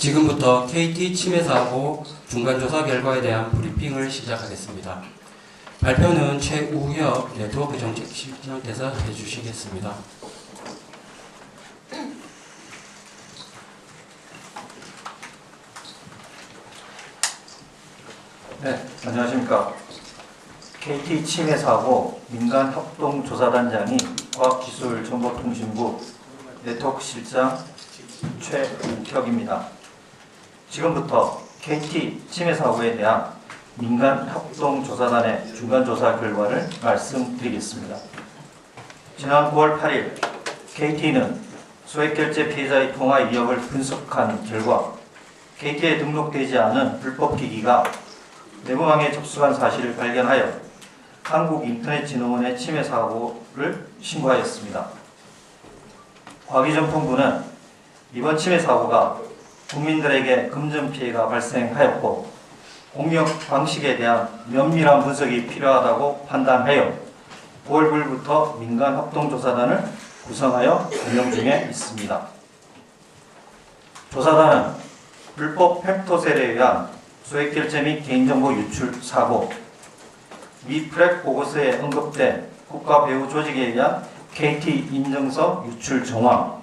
지금부터 KT 침해 사고 중간조사 결과에 대한 브리핑을 시작하겠습니다. 발표는 최우혁 네트워크 정책실장께서 해주시겠습니다. 네, 안녕하십니까. KT 침해 사고 민간협동조사단장이 과학기술정보통신부 네트워크 실장 최우혁입니다. 지금부터 KT 침해 사고에 대한 민간협동조사단의 중간조사 결과를 말씀드리겠습니다. 지난 9월 8일 KT는 소액결제 피해자의 통화 이력을 분석한 결과 KT에 등록되지 않은 불법기기가 내부망에 접수한 사실을 발견하여 한국인터넷진흥원에 침해 사고를 신고하였습니다. 과기정통부는 이번 침해 사고가 국민들에게 금전 피해가 발생하였고 공격 방식에 대한 면밀한 분석이 필요하다고 판단하여 9월 9일부터 민간협동조사단을 구성하여 운영 중에 있습니다. 조사단은 불법 펨토셀에 의한 소액결제 및 개인정보 유출 사고, 미프렉 보고서에 언급된 국가배후 조직에 의한 KT 인증서 유출 정황,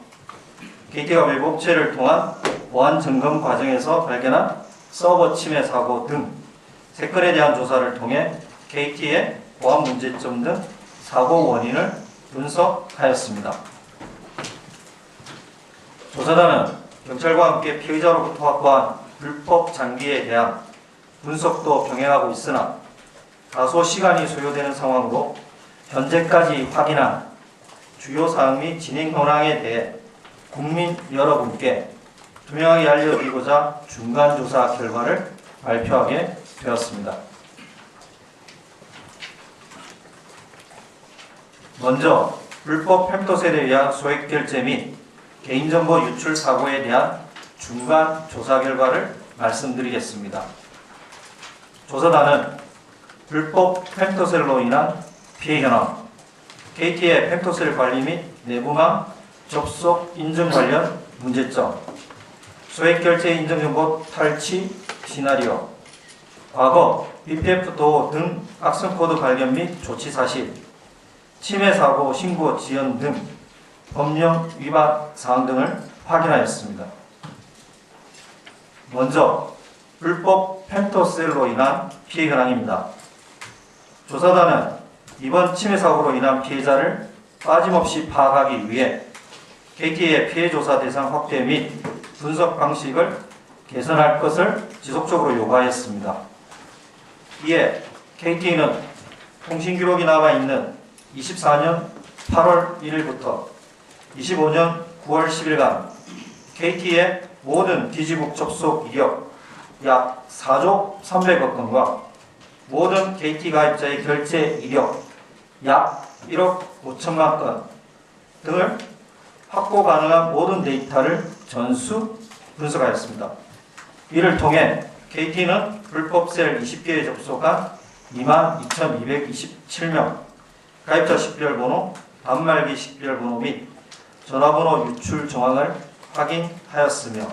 KT가 외부 업체를 통한 보안 점검 과정에서 발견한 서버 침해 사고 등 3건에 대한 조사를 통해 KT의 보안 문제점 등 사고 원인을 분석하였습니다. 조사단은 경찰과 함께 피의자로부터 확보한 불법 장비에 대한 분석도 병행하고 있으나 다소 시간이 소요되는 상황으로 현재까지 확인한 주요 사항 및 진행 현황에 대해 국민 여러분께 투명하게 알려드리고자 중간조사 결과를 발표하게 되었습니다. 먼저 불법 펨토셀에 의한 소액결제 및 개인정보 유출 사고에 대한 중간조사 결과를 말씀드리겠습니다. 조사단은 불법 펨토셀로 인한 피해 현황, KT의 펨토셀 관리 및 내부망 접속 인증 관련 문제점, 소액결제 인증정보 탈취 시나리오, 과거 BPF-도어 등 악성코드 발견 및 조치 사실, 침해 사고 신고 지연 등 법령 위반 사항 등을 확인하였습니다. 먼저 불법 펨토셀로 인한 피해 현황입니다. 조사단은 이번 침해 사고로 인한 피해자를 빠짐없이 파악하기 위해 KT의 피해 조사 대상 확대 및 분석 방식을 개선할 것을 지속적으로 요구하였습니다. 이에 KT는 통신기록이 남아있는 24년 8월 1일부터 25년 9월 10일간 KT의 모든 기지국 접속 이력 약 4조 300억 건과 모든 KT 가입자의 결제 이력 약 1억 5천만 건 등을 확보 가능한 모든 데이터를 전수 분석하였습니다. 이를 통해 KT는 불법셀 20개에 접속한 22,227명, 가입자 식별번호, 단말기 식별번호 및 전화번호 유출 정황을 확인하였으며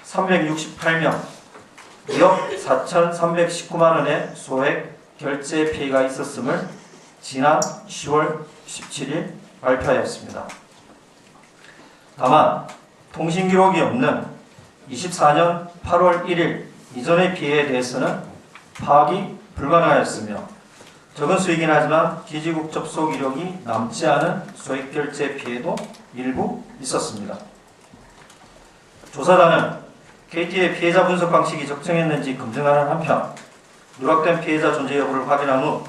368명, 2억 4,319만원의 소액 결제 피해가 있었음을 지난 10월 17일 발표하였습니다. 다만 통신기록이 없는 24년 8월 1일 이전의 피해에 대해서는 파악이 불가능하였으며 적은 수이긴 하지만 기지국 접속 이력이 남지 않은 소액결제 피해도 일부 있었습니다. 조사단은 KT의 피해자 분석 방식이 적정했는지 검증하는 한편 누락된 피해자 존재 여부를 확인한 후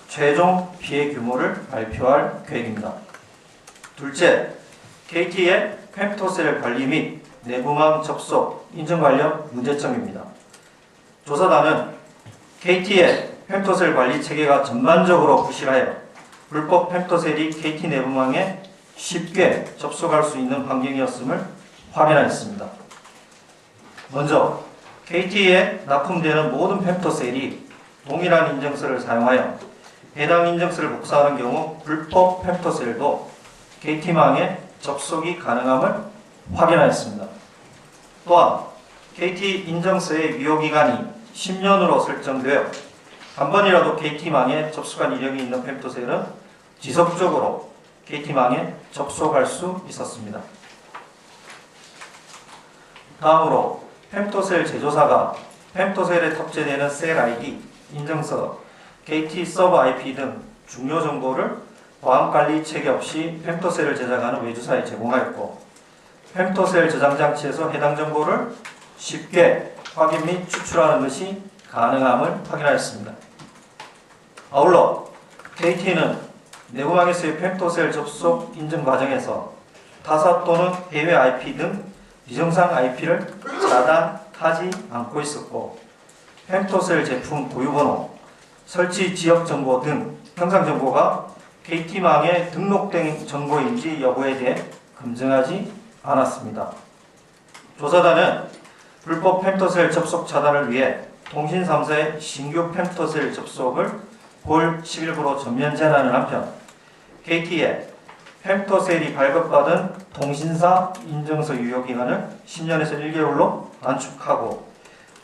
최종 피해 규모를 발표할 계획입니다. 둘째, KT의 펨토셀 관리 및 내부망 접속 인증 관련 문제점입니다. 조사단은 KT의 펨토셀 관리 체계가 전반적으로 부실하여 불법 펨토셀이 KT 내부망에 쉽게 접속할 수 있는 환경이었음을 확인하였습니다. 먼저 KT에 납품되는 모든 펨토셀이 동일한 인증서를 사용하여 해당 인증서를 복사하는 경우 불법 펨토셀도 KT망에 접속이 가능함을 확인하였습니다. 또한 KT 인증서의 유효기간이 10년으로 설정되어 한 번이라도 KT망에 접속한 이력이 있는 펜토셀은 지속적으로 KT망에 접속할 수 있었습니다. 다음으로 펜토셀 제조사가 펜토셀에 탑재되는 셀 ID, 인증서, KT 서버 IP 등 중요 정보를 보안관리 체계 없이 펜토셀을 제작하는 외주사에 제공하였고, 펜토셀 저장 장치에서 해당 정보를 쉽게 확인 및 추출하는 것이 가능함을 확인하였습니다. 아울러 KT는 내부망에서의 펜토셀 접속 인증 과정에서 타사 또는 해외 IP 등 비정상 IP를 차단하지 않고 있었고, 펜토셀 제품 고유번호, 설치 지역 정보 등 형상 정보가 KT망에 등록된 정보인지 여부에 대해 검증하지 않았습니다. 조사단은 불법 펜토셀 접속 차단을 위해 통신 3사의 신규 펜토셀 접속을 올 10일부로 전면 제한하는 한편, KT에 펜토셀이 발급받은 통신사 인증서 유효기간을 10년에서 1개월로 단축하고,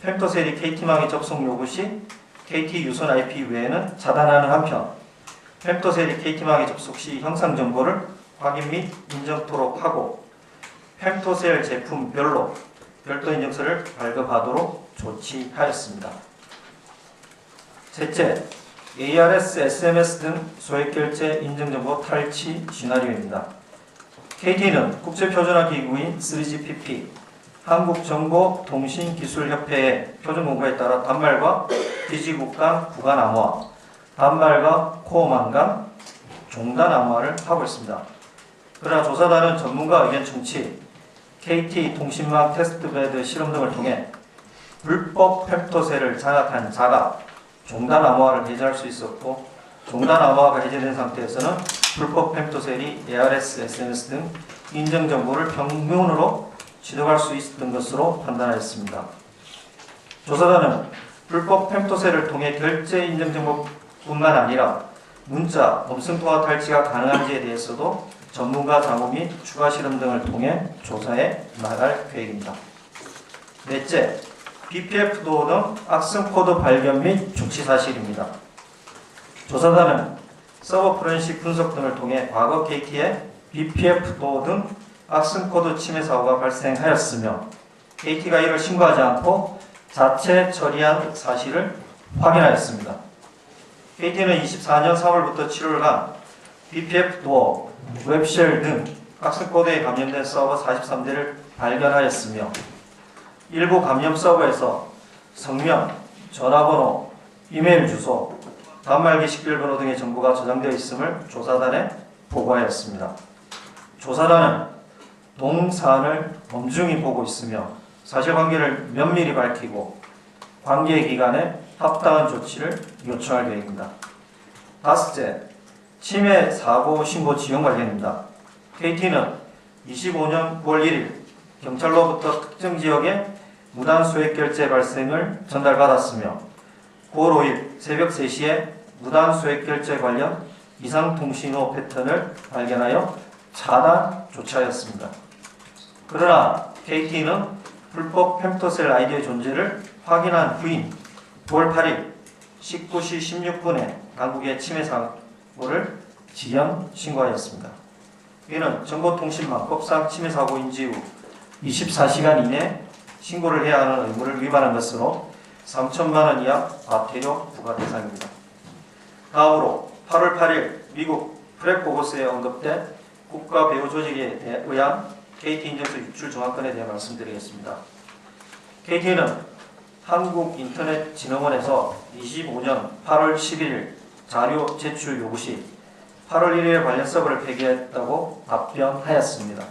펜토셀이 KT망에 접속 요구 시 KT 유선 IP 외에는 차단하는 한편, 펜토셀이 KT망에 접속 시 형상 정보를 확인 및 인정토록 하고, 펜토셀 제품별로 별도 인증서를 발급하도록 조치하였습니다. 셋째, ARS, SMS 등 소액결제 인증정보 탈취 시나리오입니다. KT는 국제표준화기구인 3GPP, 한국정보통신기술협회의 표준공고에 따라 단말과 디지국 간 구간 암호화, 단말과 코어망 간 종단 암호화를 하고 있습니다. 그러나 조사단은 전문가 의견 청취, KT 통신망 테스트베드 실험 등을 통해 불법 펜토셀을 장악한 자가 종단 암호화를 해제할 수 있었고, 종단 암호화가 해제된 상태에서는 불법 펜토셀이 ARS, SMS 등 인증 정보를 평면으로 취득할 수 있었던 것으로 판단하였습니다. 조사단은 불법 펜토셀을 통해 결제 인증 정보뿐만 아니라 문자, 음성통화 탈취가 가능한지에 대해서도 전문가 자문 및 추가 실험 등을 통해 조사해 나갈 계획입니다. 넷째, BPF-도어 등 악성 코드 발견 및 조치 사실입니다. 조사단은 서버 포렌식 분석 등을 통해 과거 KT에 BPF-도어 등 악성 코드 침해 사고가 발생하였으며, KT가 이를 신고하지 않고 자체 처리한 사실을 확인하였습니다. KT는 24년 3월부터 7월간 BPF-도어, 웹쉘 등 악성 코드에 감염된 서버 43대를 발견하였으며, 일부 감염 서버에서 성명, 전화번호, 이메일 주소, 단말기 식별번호 등의 정보가 저장되어 있음을 조사단에 보고하였습니다. 조사단은 동사안을 엄중히 보고 있으며 사실관계를 면밀히 밝히고 관계기관에 합당한 조치를 요청할 계획입니다. 다섯째, 침해 사고 신고 지형 관련입니다. KT는 25년 9월 1일 경찰로부터 특정 지역에 무단 소액 결제 발생을 전달받았으며, 9월 5일 새벽 3시에 무단 소액 결제 관련 이상통신호 패턴을 발견하여 차단 조치하였습니다. 그러나 KT는 불법 펜토셀 아이디의 존재를 확인한 후인 9월 8일 19시 16분에 당국에 침해 사고를 지연 신고하였습니다. 이는 정보통신망법상 침해 사고 인지 후 24시간 이내 신고를 해야 하는 의무를 위반한 것으로 3천만 원 이하 과태료 부과 대상입니다. 다음으로 8월 8일 미국 프렉보고스에 언급된 국가배우조직에 의한 KT 인증서 유출 정황권에 대해 말씀드리겠습니다. KT는 한국인터넷진흥원에서 25년 8월 11일 자료 제출 요구 시 8월 1일에 관련 서버를 폐기했다고 답변하였습니다.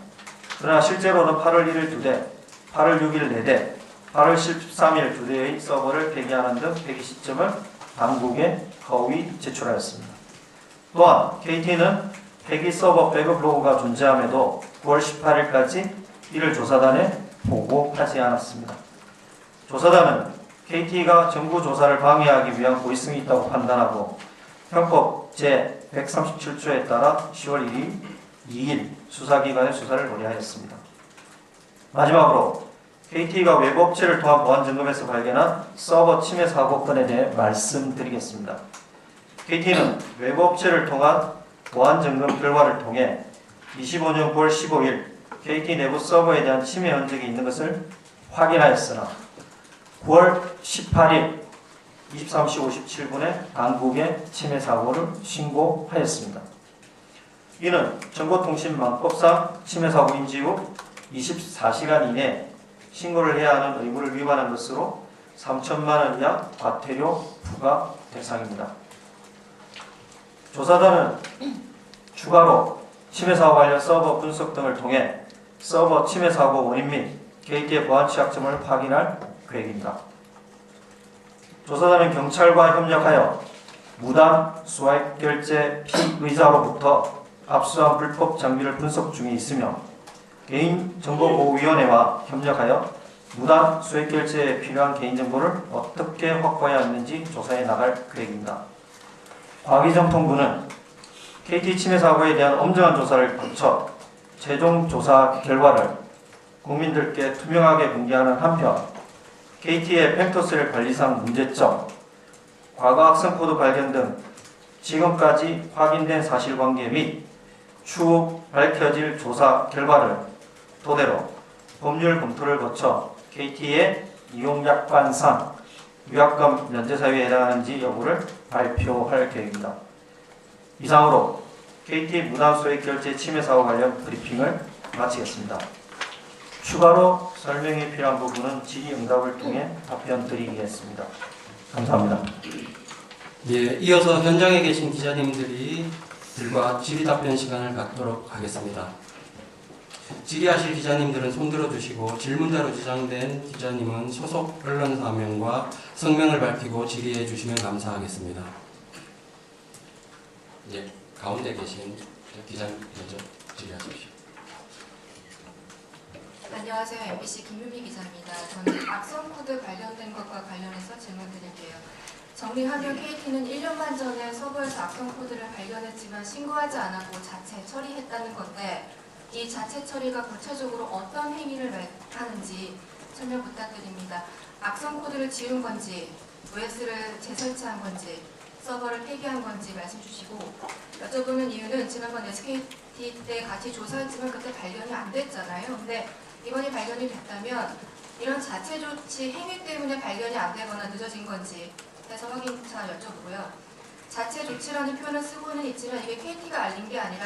그러나 실제로는 8월 1일 2대, 8월 6일 4대, 8월 13일 2대의 서버를 폐기하는 등 폐기 시점을 당국에 허위 제출하였습니다. 또한 KT는 폐기 서버 백업 로그가 존재함에도 9월 18일까지 이를 조사단에 보고하지 않았습니다. 조사단은 KT가 정부 조사를 방해하기 위한 고의성이 있다고 판단하고 형법 제137조에 따라 10월 2일 수사기관의 수사를 의뢰하였습니다. 마지막으로 KT가 외부 업체를 통한 보안 점검에서 발견한 서버 침해 사고 건에 대해 말씀드리겠습니다. KT는 외부 업체를 통한 보안 점검 결과를 통해 25년 9월 15일 KT 내부 서버에 대한 침해 흔적이 있는 것을 확인하였으나 9월 18일 23시 57분에 당국에 침해 사고를 신고하였습니다. 이는 정보통신망법상 침해 사고 인지 후 24시간 이내 신고를 해야 하는 의무를 위반한 것으로 3천만 원 이하 과태료 부과 대상입니다. 조사단은 추가로 침해 사고 관련 서버 분석 등을 통해 서버 침해 사고 원인 및 KT의 보안 취약점을 확인할 계획입니다. 조사단은 경찰과 협력하여 무단 소액 결제 피의자로부터 압수한 불법 장비를 분석 중에 있으며 개인정보보호위원회와 협력하여 무단 소액 결제에 필요한 개인정보를 어떻게 확보해야 하는지 조사해 나갈 계획입니다. 과기정통부는 KT 침해 사고에 대한 엄정한 조사를 거쳐 최종 조사 결과를 국민들께 투명하게 공개하는 한편 KT의 펜토셀 관리상 문제점, 과거 학생 코드 발견 등 지금까지 확인된 사실관계 및 추후 밝혀질 조사 결과를 토대로 법률 검토를 거쳐 KT의 이용약관상 위약금 면제 사유에 해당하는지 여부를 발표할 계획입니다. 이상으로 KT 무단 소액 결제 침해 사고 관련 브리핑을 마치겠습니다. 추가로 설명이 필요한 부분은 질의응답을 통해 답변 드리겠습니다. 감사합니다. 예, 이어서 현장에 계신 기자님들과 질의 답변 시간을 갖도록 하겠습니다. 질의하실 기자님들은 손들어 주시고 질문자로 지정된 기자님은 소속 언론사명과 성명을 밝히고 질의해 주시면 감사하겠습니다. 예, 가운데 계신 기자님 먼저 질의하십시오. 안녕하세요. MBC 김유미 기자입니다. 저는 악성 코드 관련된 것과 관련해서 질문 드릴게요. 정리하면 KT는 1년반 전에 서버에서 악성 코드를 발견했지만 신고하지 않았고 자체 처리했다는 건데 이 자체 처리가 구체적으로 어떤 행위를 하는지 설명 부탁드립니다. 악성 코드를 지운 건지, OS를 재설치한 건지, 서버를 폐기한 건지 말씀 주시고 여쭤보는 이유는 지난번 SKT 때 같이 조사했지만 그때 발견이 안 됐잖아요. 근데 이번에 발견이 됐다면 이런 자체 조치 행위 때문에 발견이 안 되거나 늦어진 건지 해서 확인차 여쭤보고요. 자체 조치라는 표현을 쓰고는 있지만 이게 KT가 알린 게 아니라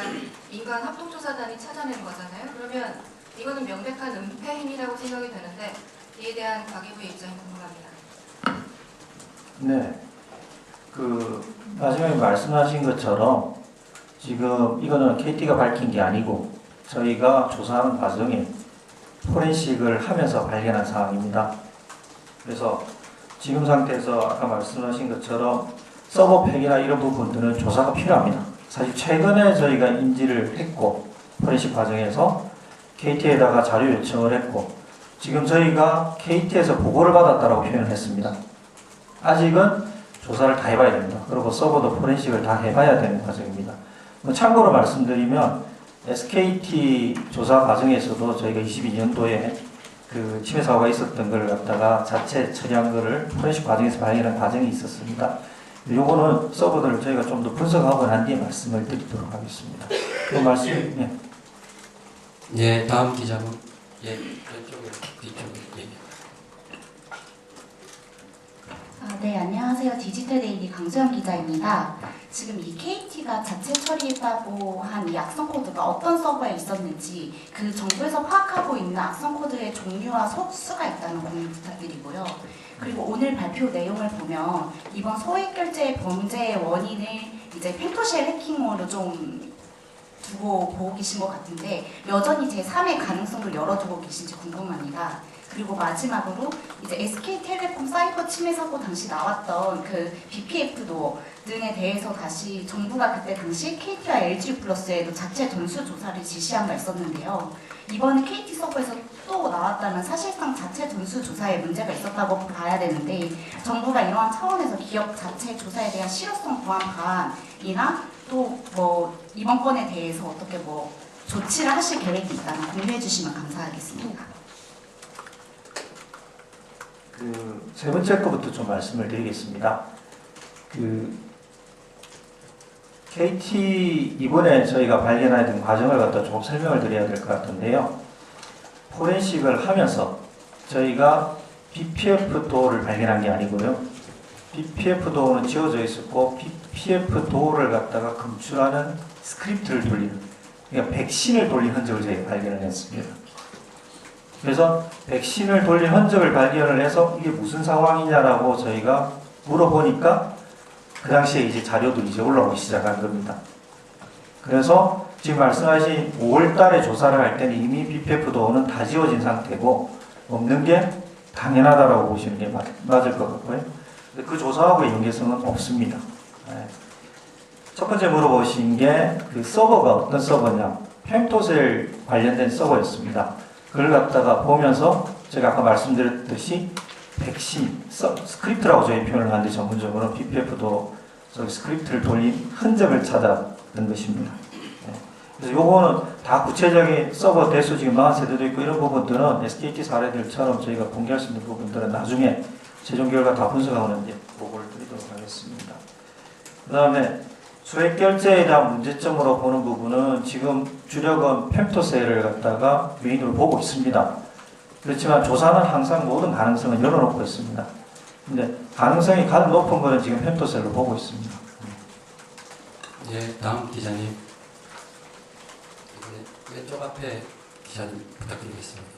민간 합동조사단이 찾아낸 거잖아요. 그러면 이거는 명백한 은폐 행위라고 생각이 되는데 이에 대한 과기부의 입장이 궁금합니다. 네, 마지막에 말씀하신 것처럼 지금 이거는 KT가 밝힌 게 아니고 저희가 조사하는 과정에 포렌식을 하면서 발견한 사항입니다. 그래서 지금 상태에서 아까 말씀하신 것처럼 서버 폐기나 이런 부분들은 조사가 필요합니다. 사실 최근에 저희가 인지를 했고 포렌식 과정에서 KT에다가 자료 요청을 했고 지금 저희가 KT에서 보고를 받았다고 표현을 했습니다. 아직은 조사를 다 해봐야 됩니다. 그리고 서버도 포렌식을 다 해봐야 되는 과정입니다. 참고로 말씀드리면 SKT 조사 과정에서도 저희가 22년도에 그 침해 사고가 있었던 걸 갖다가 자체 처리한 거를 포렌식 과정에서 발견한 과정이 있었습니다. 요거는 서버들을 저희가 좀 더 분석하고 난 뒤에 말씀을 드리도록 하겠습니다. 그 말씀, 네. 예, 다음 기자분. 예, 왼쪽에, 뒤쪽에. 예. 네, 안녕하세요. 디지털데일리 강수영 기자입니다. 지금 이 KT가 자체 처리했다고 한 이 악성 코드가 어떤 서버에 있었는지 그 정부에서 파악하고 있는 악성 코드의 종류와 수가 있다는 공유 부탁드리고요. 그리고 오늘 발표 내용을 보면 이번 소액 결제 범죄의 원인을 이제 펜토쉘 해킹으로 좀 두고 보고 계신 것 같은데 여전히 제3의 가능성을 열어두고 계신지 궁금합니다. 그리고 마지막으로 이제 SK텔레콤 사이버 침해 사고 당시 나왔던 그 BPF 등에 대해서 다시 정부가 그때 당시 KT와 LG플러스에도 자체 전수 조사를 지시한 바 있었는데요. 이번에 KT 서버에서 또 나왔다는 사실상 자체 전수 조사에 문제가 있었다고 봐야 되는데 정부가 이러한 차원에서 기업 자체 조사에 대한 실효성 보완 방안이나 또 뭐 이번 건에 대해서 어떻게 뭐 조치를 하실 계획이 있다면 공유해 주시면 감사하겠습니다. 세 번째 거부터 좀 말씀을 드리겠습니다. KT 이번에 저희가 발견하던 과정을 갖다 조금 설명을 드려야 될 것 같은데요. 포렌식을 하면서 저희가 BPF 도어를 발견한 게 아니고요. BPF 도어는 지워져 있었고 BPF 도어를 갖다가 검출하는 스크립트를 돌리는, 그러니까 백신을 돌린 흔적을 저희가 발견을 했습니다. 그래서 백신을 돌린 흔적을 발견을 해서 이게 무슨 상황이냐라고 저희가 물어보니까 그 당시에 이제 자료들이 이제 올라오기 시작한 겁니다. 그래서 지금 말씀하신 5월 달에 조사를 할 때는 이미 BPF 도어는 다 지워진 상태고 없는 게 당연하다라고 보시는 게 맞을 것 같고요. 그 조사하고의 연계성은 없습니다. 첫 번째 물어보신 게 그 서버가 어떤 서버냐, 펜토셀 관련된 서버였습니다. 그걸 갖다가 보면서 제가 아까 말씀드렸듯이 백신 스크립트라고 저희 표현을 하는데 전문적으로 BPF도 저기 스크립트를 돌린 흔적을 찾아낸 것입니다. 그래서 요거는 다 구체적인 서버 대수 지금 40세대도 있고 이런 부분들은 SKT 사례들처럼 저희가 공개할 수 있는 부분들은 나중에 최종 결과 다 분석하고 이제 보고를 드리도록 하겠습니다. 그 다음에 소액 결제에 대한 문제점으로 보는 부분은 지금 주력은 펜토셀을 갖다가 메인으로 보고 있습니다. 그렇지만 조사는 항상 모든 가능성을 열어놓고 있습니다. 근데 가능성이 가장 높은 거는 지금 펜토셀로 보고 있습니다. 예, 다음 기자님. 왼쪽 앞에 기자님 부탁드리겠습니다.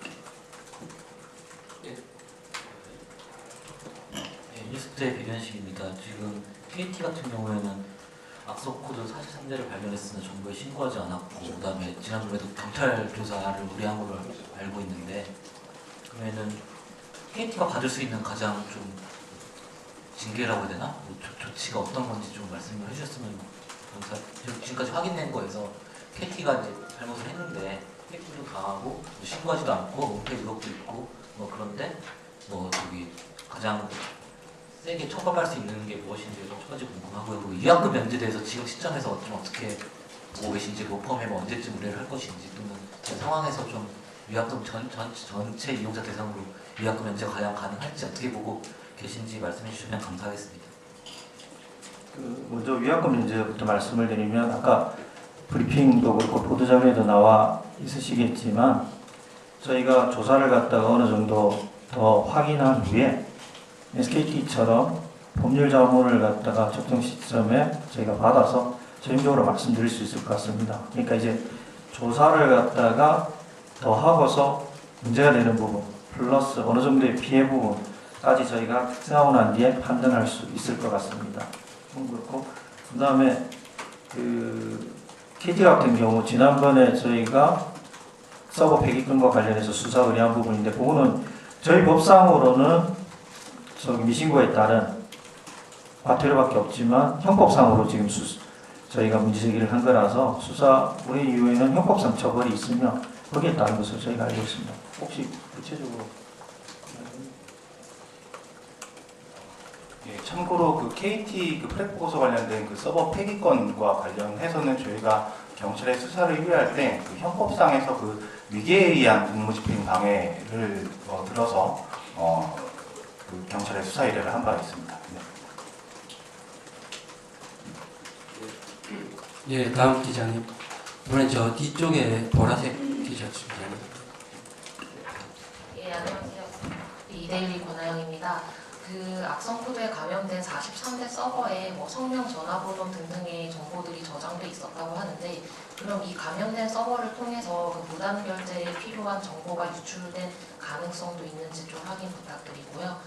뉴스트의 비변식입니다. 지금 KT 같은 경우에는 악성 코드 43대를 발견했으나 정부에 신고하지 않았고, 그 다음에 지난주에도 경찰 조사를 의뢰한 걸로 알고 있는데, 그러면은 KT가 받을 수 있는 가장 좀 징계라고 해야 되나? 뭐 조치가 어떤 건지 좀 말씀을 해주셨으면 감사합니다. 지금까지 확인된 거에서 KT가 이제 잘못을 했는데 획기도 당하고 신고하지도 않고 은폐 의혹도 있고 뭐 그런데 뭐 저기 가장 세게 처벌할 수 있는 게 무엇인지 좀 첫 번째 궁금하고요. 그리고 위약금 면제에 대해서 지금 시점에서 좀 어떻게 보고 계신지, 로펌에 언제쯤 의뢰를 할 것인지, 또는 그 상황에서 좀 위약금 전체 이용자 대상으로 위약금 면제가 과연 가능할지 어떻게 보고 계신지 말씀해 주시면 감사하겠습니다. 먼저 위약금 문제부터 말씀을 드리면 아까 브리핑도 그렇고 보도자료에도 나와 있으시겠지만 저희가 조사를 갖다가 어느 정도 더 확인한 후에 SKT처럼 법률 자문을 갖다가 적정 시점에 저희가 받아서 최종적으로 말씀드릴 수 있을 것 같습니다. 그러니까 이제 조사를 갖다가 더 하고서 문제가 되는 부분 플러스 어느 정도의 피해 부분까지 저희가 특정하고 난 뒤에 판단할 수 있을 것 같습니다. 그렇고 그 다음에 KT 같은 경우 지난번에 저희가 서버 폐기권과 관련해서 수사 의뢰한 부분인데 그거는 저희 법상으로는 저기 미신고에 따른 과태료밖에 없지만 형법상으로 지금 저희가 문제제기를 한 거라서 수사 의뢰 이후에는 형법상 처벌이 있으면 거기에 따른 것으로 저희가 알고 있습니다. 혹시 구체적으로? 예, 참고로 그 KT 프렉보고서 관련된 그 서버 폐기권과 관련해서는 저희가 경찰의 수사를 의뢰할 때 그 형법상에서 그 위계에 의한 직무집행 방해를 들어서 그 경찰에 수사 의뢰를 한 바 있습니다. 네. 예, 다음 기자님. 이번엔 저 뒤쪽에 보라색 티셔츠 기자님. 예, 안녕하세요. 이데일리 권하영입니다. 그 악성 코드에 감염된 43대 서버에 뭐 성명, 전화번호 등등의 정보들이 저장돼 있었다고 하는데, 그럼 이 감염된 서버를 통해서 그 무단 결제에 필요한 정보가 유출된 가능성도 있는지 좀 확인 부탁드리고요.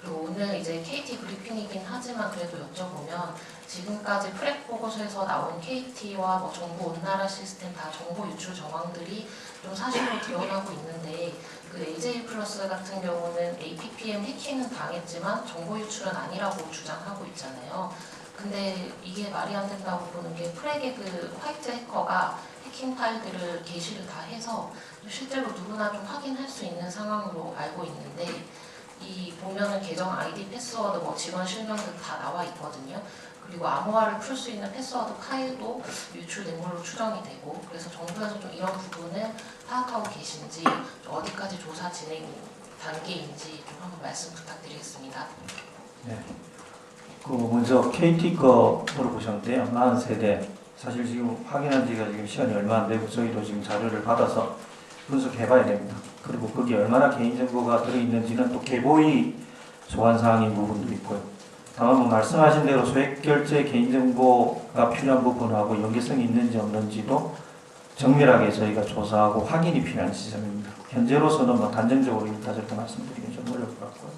그리고 오늘 이제 KT 브리핑이긴 하지만 그래도 여쭤보면, 지금까지 프렉 보고서에서 나온 KT와 뭐 정보 온나라 시스템 다 정보 유출 정황들이 좀 사실로 드러나고 있는데, 그 AJ 플러스 같은 경우는 APPM 해킹은 당했지만 정보 유출은 아니라고 주장하고 있잖아요. 근데 이게 말이 안 된다고 보는 게, 프렉의 그 화이트 해커가 해킹 파일들을 게시를 다 해서 실제로 누구나 좀 확인할 수 있는 상황으로 알고 있는데, 이 보면은 계정 아이디, 패스워드, 뭐 직원 실명 등 다 나와 있거든요. 그리고 암호화를 풀 수 있는 패스워드 파일도 유출된 걸로 추정이 되고, 그래서 정부에서 좀 이런 부분을 파악하고 계신지, 어디까지 조사 진행 단계인지 좀 한번 말씀 부탁드리겠습니다. 그 먼저 KT 거 물어보셨는데요. 40세대. 사실 지금 확인한 지가 지금 시간이 얼마 안 되고 저희도 지금 자료를 받아서 분석해봐야 됩니다. 그리고 거기에 얼마나 개인정보가 들어있는지는 또 개보의 소관사항인 부분도 있고요. 다만 뭐 말씀하신 대로 소액결제 개인정보가 필요한 부분하고 연계성이 있는지 없는지도 정밀하게 저희가 조사하고 확인이 필요한 지점입니다. 현재로서는 뭐 단정적으로 일단 저렇게 말씀드리긴 좀 어려울 것 같고요.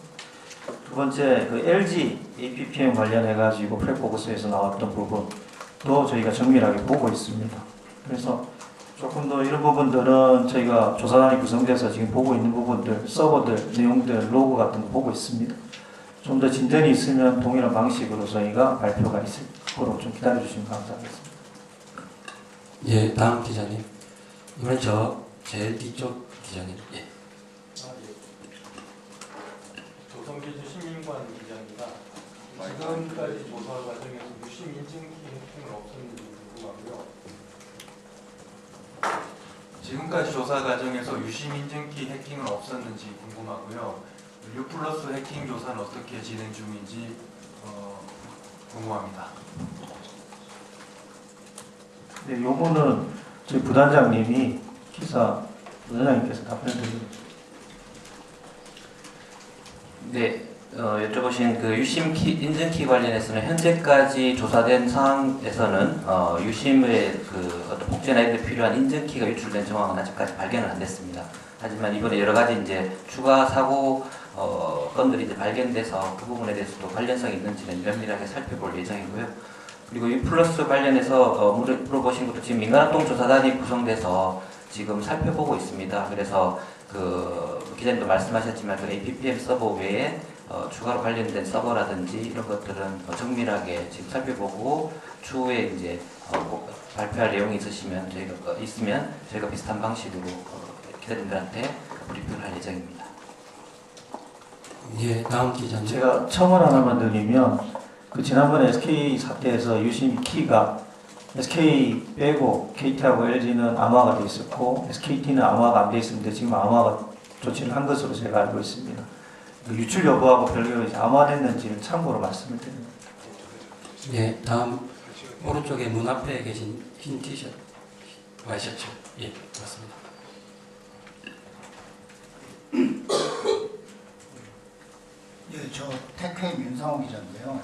두 번째, 그 LG APPM 관련해가지고 프레포그스에서 나왔던 부분도 저희가 정밀하게 보고 있습니다. 그래서 조금 더 이런 부분들은 저희가 조사단이 구성돼서 지금 보고 있는 부분들, 서버들, 내용들, 로그 같은 거 보고 있습니다. 좀 더 진전이 있으면 동일한 방식으로 저희가 발표가 있을 거로 좀 기다려주시면 감사하겠습니다. 예, 다음 기자님. 이번엔 제일 뒤쪽 기자님. 예. 조성기주 시민관 기자입니다. 지금까지 조사 과정에서 유심 인증키 해킹은 없었는지 궁금하고요. 지금까지 조사 과정에서 유심 인증키 해킹은 없었는지 궁금하고요. U+ 해킹 조사는 어떻게 진행 중인지 궁금합니다. 네, 요거는 저희 부단장님이 부단장님께서 답변해 드리겠습니다. 네, 여쭤보신 그 유심 인증키 관련해서는 현재까지 조사된 사항에서는 유심의 그 어떤 복제나 이런 데 필요한 인증키가 유출된 정황은 아직까지 발견은 안 됐습니다. 하지만 이번에 여러 가지 이제 추가 사고 건들이 이제 발견돼서 그 부분에 대해서도 관련성이 있는지는 면밀하게 살펴볼 예정이고요. 그리고 U+ 관련해서 물어보신 것도 지금 민간합동 조사단이 구성돼서 지금 살펴보고 있습니다. 그래서 그 기자님도 말씀하셨지만 그 APPM 서버 외에 추가로 관련된 서버라든지 이런 것들은 정밀하게 지금 살펴보고 추후에 이제 발표할 내용이 있으면 저희가 비슷한 방식으로 기자님들한테 브리핑을 할 예정입니다. 예, 다음 기자님. 제가 첨언 하나만 드리면 그 지난번에 SK 사태에서 유심 키가 SK 빼고 KT하고 LG는 암호화가 돼 있었고 SKT는 암호화가 안 돼 있었는데 지금 암호화가 조치를 한 것으로 제가 알고 있습니다. 그 유출 여부하고 별개로 이제 암호화됐는지를 참고로 말씀을 드립니다. 예, 다음 오른쪽에 문 앞에 계신 흰 티셔츠 와이셔츠. 예, 맞습니다. 예, 저 테크의 윤상호 기자인데요.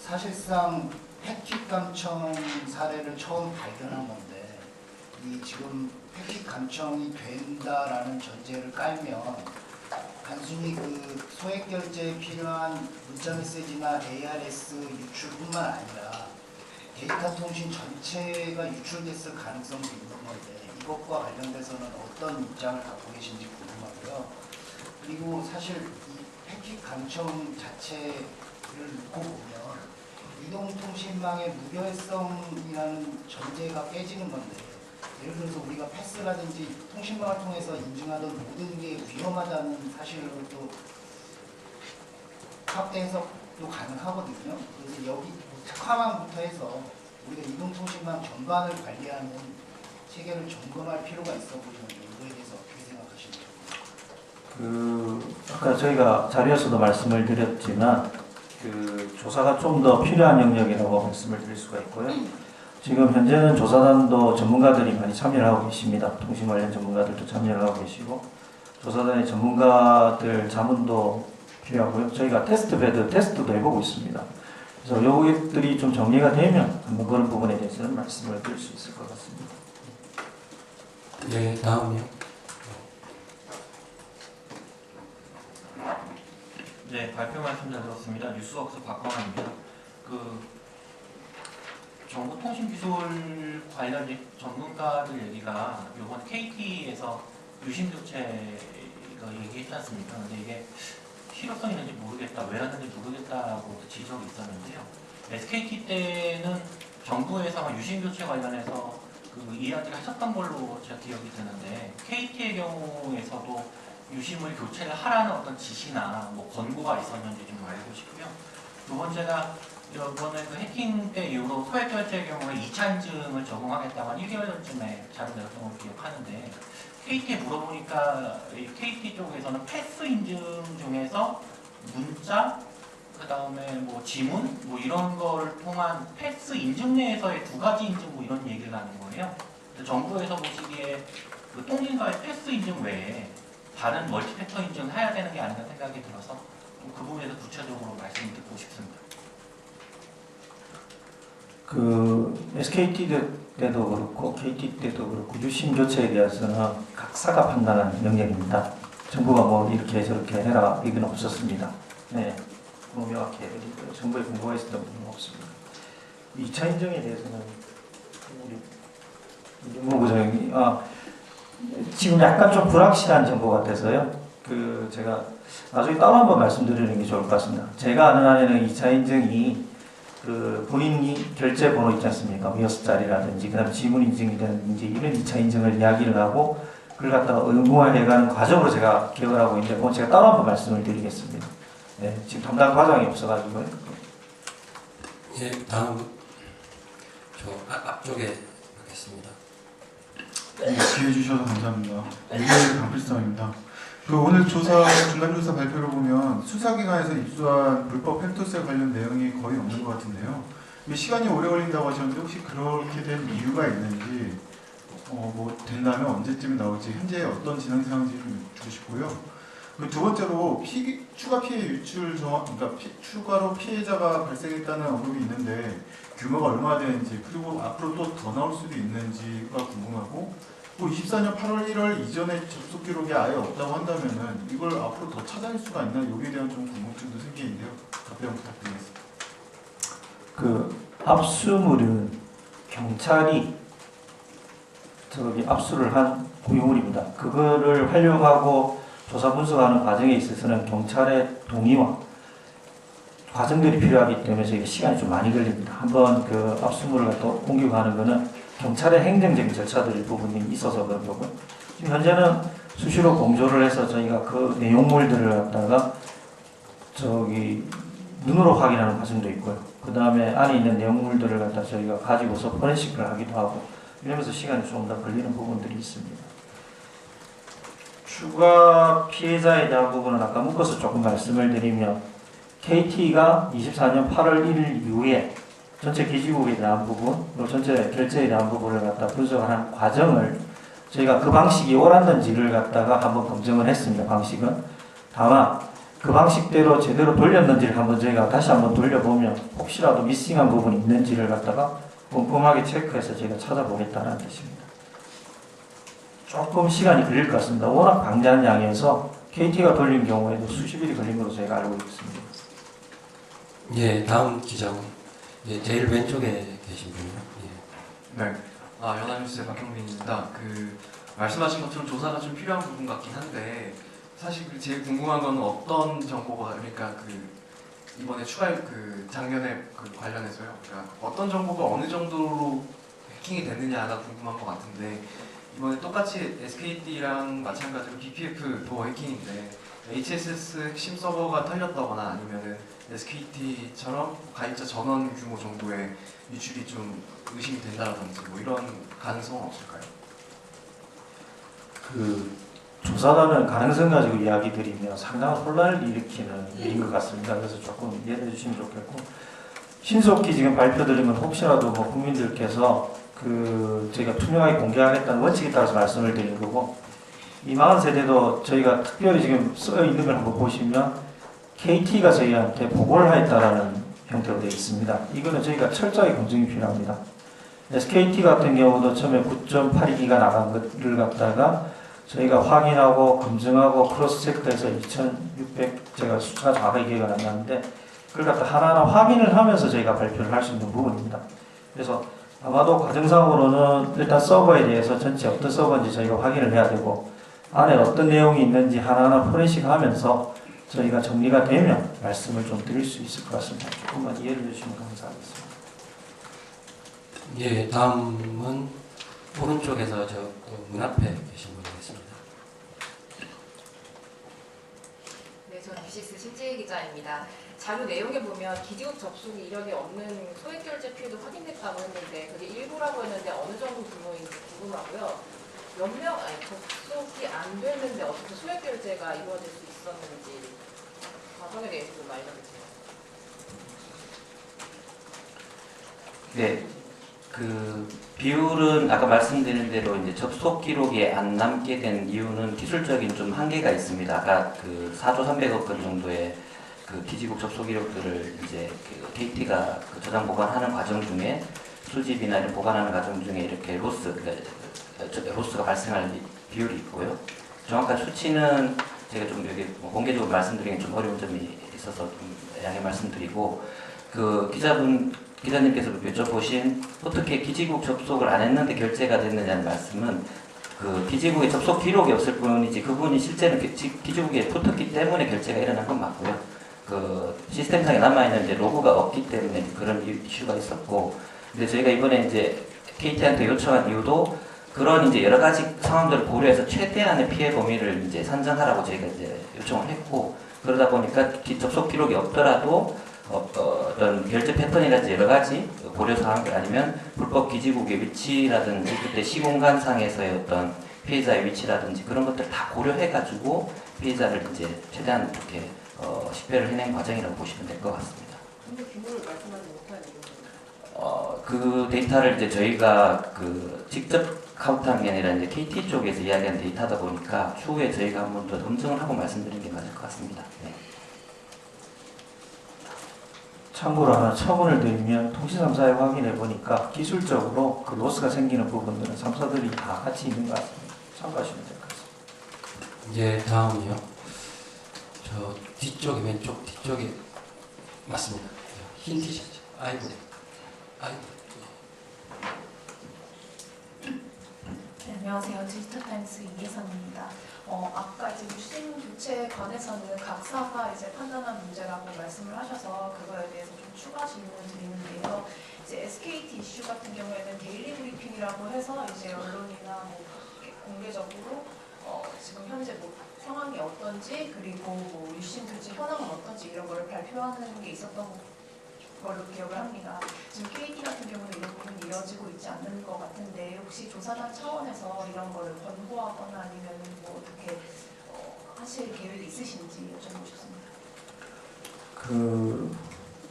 사실상 패킷 감청 사례를 처음 발견한 건데 이 지금 패킷 감청이 된다라는 전제를 깔면 단순히 그 소액 결제에 필요한 문자 메시지나 ARS 유출뿐만 아니라 데이터 통신 전체가 유출됐을 가능성도 있는 건데 이것과 관련돼서는 어떤 입장을 갖고 계신지 궁금하고요. 그리고 사실 이 패킷 감청 자체를 놓고 보면 이동통신망의 무결성이라는 전제가 깨지는 건데 예를 들어서 우리가 패스라든지 통신망을 통해서 인증하던 모든 게 위험하다는 사실로 또 확대 해석도 가능하거든요. 그래서 여기 특화망부터 해서 우리가 이동통신망 전반을 관리하는 체계를 점검할 필요가 있어 보이는데 이거에 대해서 어떻게 생각하십니까? 아까 저희가 자료에서도 말씀을 드렸지만 그 조사가 좀 더 필요한 영역이라고 말씀을 드릴 수가 있고요. 지금 현재는 조사단도 전문가들이 많이 참여를 하고 계십니다. 통신 관련 전문가들도 참여를 하고 계시고 조사단의 전문가들 자문도 필요하고요. 저희가 테스트도 해보고 있습니다. 그래서 요것들이 좀 정리가 되면 한번 그런 부분에 대해서는 말씀을 드릴 수 있을 것 같습니다. 예, 다음이요. 네, 발표 말씀 잘 들었습니다. 뉴스웍스 박광환입니다. 정보통신기술 관련 전문가들 얘기가 이번 KT에서 유심 교체가 얘기했지 않습니까? 근데 이게 실효성 있는지 모르겠다, 왜 하는지 모르겠다고 지적이 있었는데요. SKT 때는 정부에서 유심 교체 관련해서 그 이야기를 하셨던 걸로 제가 기억이 드는데 KT의 경우에서도 유심을 교체를 하라는 어떤 지시나 뭐 권고가 있었는지 좀 알고 싶고요. 두 번째가 이번에 그 해킹 때 이후로 소액 결제의 경우에 2차 인증을 적용하겠다고 한 1개월 전쯤에 자료 내었던 걸 기억하는데 KT에 물어보니까 이 KT 쪽에서는 패스 인증 중에서 문자, 그 다음에 뭐 지문, 뭐 이런 거를 통한 패스 인증 내에서의 두 가지 인증 뭐 이런 얘기를 하는 거예요. 정부에서 보시기에 그 통신사의 패스 인증 외에 다른 멀티팩터 인증을 해야 되는 게 아닌가 생각이 들어서 그 부분에서 구체적으로 말씀 듣고 싶습니다. 그 SKT 때도 그렇고 KT 때도 그렇고 유심 교체에 대해서는 각사가 판단하는 영역입니다. 정부가 뭐 이렇게 저렇게 해라 이건 없었습니다. 네, 너무 명확히 해드리고요. 정부에 공고했었던 부분은 없습니다. 2차 인증에 대해서는 우리 이준모 부장이 지금 약간 좀 불확실한 정보 같아서요. 그 제가 나중에 따로 한번 말씀드리는 게 좋을 것 같습니다. 제가 아는 한에는 2차 인증이 그 본인이 결제 번호 있지 않습니까? 6자리라든지 그다음 지문 인증이라든지 이런 2차 인증을 이야기를 하고 그걸 갖다가 의무화해가는 과정으로 제가 기억을 하고 있는데 그건 제가 따로 한번 말씀을 드리겠습니다. 네, 지금 담당 과장이 없어가지고요. 예, 다음 저 앞쪽에 하겠습니다. 기회 주셔서 감사합니다. 이게 강필성입니다. 그 오늘 중간 조사 발표를 보면 수사기관에서 입수한 불법 펜토스에 관련 내용이 거의 없는 것 같은데요. 시간이 오래 걸린다고 하셨는데 혹시 그렇게 된 이유가 있는지 뭐 된다면 언제쯤에 나올지 현재 어떤 진행 상황인지 좀 주시고요. 그 두 번째로 추가 피해 유출 그러니까 추가로 피해자가 발생했다는 언급이 있는데 규모가 얼마나 되는지 그리고 앞으로 또 더 나올 수도 있는지가 궁금하고 24년 8월 1월 이전에 접속 기록이 아예 없다고 한다면은 이걸 앞으로 더 찾아낼 수가 있나 여기에 대한 좀 궁금증도 생기는데요. 답변 부탁드리겠습니다. 그 압수물은 경찰이 압수를 한 구유물입니다. 그거를 활용하고 조사 분석하는 과정에 있어서는 경찰의 동의와 과정들이 필요하기 때문에 저희가 시간이 좀 많이 걸립니다. 한번 그 압수물을 갖다 공격하는 거는 경찰의 행정적인 절차들 부분이 있어서 그런 거고요. 지금 현재는 수시로 공조를 해서 저희가 그 내용물들을 갖다가 눈으로 확인하는 과정도 있고요. 그 다음에 안에 있는 내용물들을 갖다 저희가 가지고서 포렌식을 하기도 하고 이러면서 시간이 좀 더 걸리는 부분들이 있습니다. 추가 피해자에 대한 부분은 아까 묶어서 조금 말씀을 드리면 KT가 24년 8월 1일 이후에 전체 기지국에 대한 부분, 그리고 전체 결제에 대한 부분을 갖다 분석하는 과정을 저희가 그 방식이 옳았는지를 갖다가 한번 검증을 했습니다. 방식은. 다만 그 방식대로 제대로 돌렸는지를 한번 저희가 다시 한번 돌려보면 혹시라도 미싱한 부분이 있는지를 갖다가 꼼꼼하게 체크해서 저희가 찾아보겠다는 뜻입니다. 조금 시간이 걸릴 것 같습니다. 워낙 방대한 양에서 KT가 돌린 경우에도 수십 일이 걸린 것으로 저희가 알고 있습니다. 예, 다음 기자분. 예, 제일 왼쪽에 계신 분이요. 예. 네. 연합뉴스의 박형빈입니다. 말씀하신 것처럼 조사가 좀 필요한 부분 같긴 한데 사실 제일 궁금한 건 어떤 정보가 그러니까 이번에 작년에 관련해서요. 그러니까 어떤 정보가 어느 정도로 해킹이 됐느냐가 궁금한 것 같은데 이번에 똑같이 SKT랑 마찬가지로 BPF 도어 해킹인데 HSS 핵심 서버가 털렸다거나 아니면은 SKT처럼 가입자 전원 규모 정도의 유출이 좀 의심이 된다든지 뭐 이런 가능성은 없을까요? 조사단은 가능성 가지고 이야기 드리면 상당한 혼란을 일으키는 일인 것 같습니다. 그래서 조금 이해해 주시면 좋겠고 신속히 지금 발표드린 건 혹시라도 뭐 국민들께서 저희가 투명하게 공개하겠다는 원칙에 따라서 말씀을 드린 거고 이 40세대도 저희가 특별히 지금 써 있는 걸 한번 보시면 KT가 저희한테 보고를 하였다라는 형태로 되어 있습니다. 이거는 저희가 철저하게 검증이 필요합니다. SKT 같은 경우도 처음에 9.82기가 나간 것을 갖다가 저희가 확인하고 검증하고 크로스 체크해서 2,600 제가 숫자가 정확하게 기억이 안 나는데 그걸 갖다 하나하나 확인을 하면서 저희가 발표를 할 수 있는 부분입니다. 그래서 아마도 과정상으로는 일단 서버에 대해서 전체 어떤 서버인지 저희가 확인을 해야 되고 안에 어떤 내용이 있는지 하나하나 포렌식 하면서 저희가 정리가 되면 말씀을 좀 드릴 수 있을 것 같습니다. 조금만 이해를 해주시면 감사하겠습니다. 예, 다음은 오른쪽에서 문 앞에 계신 분 되겠습니다. 네, 저는 뉴시스 신지혜 기자입니다. 자료 내용에 보면 기지국 접속 이력이 없는 소액결제 피해도 확인됐다고 했는데 그게 일부라고 했는데 어느 정도 규모인지 궁금하고요. 접속이 안 됐는데 어떻게 소액 결제가 이루어질 수 있었는지 과정에 대해서 좀 알려주세요. 네, 그 비율은 아까 말씀드린 대로 이제 접속 기록에 안 남게 된 이유는 기술적인 좀 한계가 있습니다. 아까 그 4조 300억 건 정도의 그 기지국 접속 기록들을 이제 그 KT가 그 저장 보관하는 과정 중에 수집이나 이런 보관하는 과정 중에 이렇게 로스가 발생할 비율이 있고요. 정확한 수치는 제가 좀 여기 공개적으로 말씀드리기 좀 어려운 점이 있어서 좀 양해 말씀드리고, 그 기자님께서 여쭤보신 어떻게 기지국 접속을 안 했는데 결제가 됐느냐는 말씀은 그 기지국에 접속 기록이 없을 뿐이지 그분이 실제로 기지국에 붙었기 때문에 결제가 일어난 건 맞고요. 그 시스템상에 남아있는 이제 로그가 없기 때문에 그런 이슈가 있었고, 근데 저희가 이번에 이제 KT한테 요청한 이유도 그런 이제 여러 가지 상황들을 고려해서 최대한의 피해 범위를 이제 산정하라고 저희가 이제 요청을 했고, 그러다 보니까 접속 기록이 없더라도 어떤 결제 패턴이라든지 여러 가지 고려 사항들 아니면 불법 기지국의 위치라든지 그때 시공간상에서의 어떤 피해자의 위치라든지 그런 것들 다 고려해가지고 피해자를 이제 최대한 이렇게 식별을 해낸 과정이라고 보시면 될 것 같습니다. 근데 규모를 말씀하지 못한 이유는? 그 데이터를 이제 저희가 그 직접 카운트한 게 아니라 이제 KT 쪽에서 이야기한 데이터다 보니까 추후에 저희가 한 번 더 검증을 하고 말씀드리는 게 맞을 것 같습니다. 네. 참고로 하나 첨언을 드리면 통신 3사에 확인해 보니까 기술적으로 그 로스가 생기는 부분들은 3사들이 다 같이 있는 것 같습니다. 참고하시면 될 것 같습니다. 이제 다음이요. 저 뒤쪽에 왼쪽 뒤쪽에 맞습니다. 흰 티셔츠. 아이고. 네, 안녕하세요. 디지털타임스 이혜선입니다. 아까 이제 유심 교체에 관해서는 각사가 이제 판단한 문제라고 말씀을 하셔서 그거에 대해서 좀 추가 질문을 드리는데요. 이제 SKT 이슈 같은 경우에는 데일리 브리핑이라고 해서 이제 언론이나 뭐 공개적으로 지금 현재 뭐 상황이 어떤지 그리고 뭐 유심 교체 현황은 어떤지 이런 거를 발표하는 게 있었던 걸로 기억을 합니다. 지금 KT 같은 경우는 이런 부분이 이어지고 있지 않는 것 같은데 혹시 조사단 차원에서 이런 거를 권고하거나 아니면 뭐 어떻게 하실 계획이 있으신지 여쭤보셨습니다.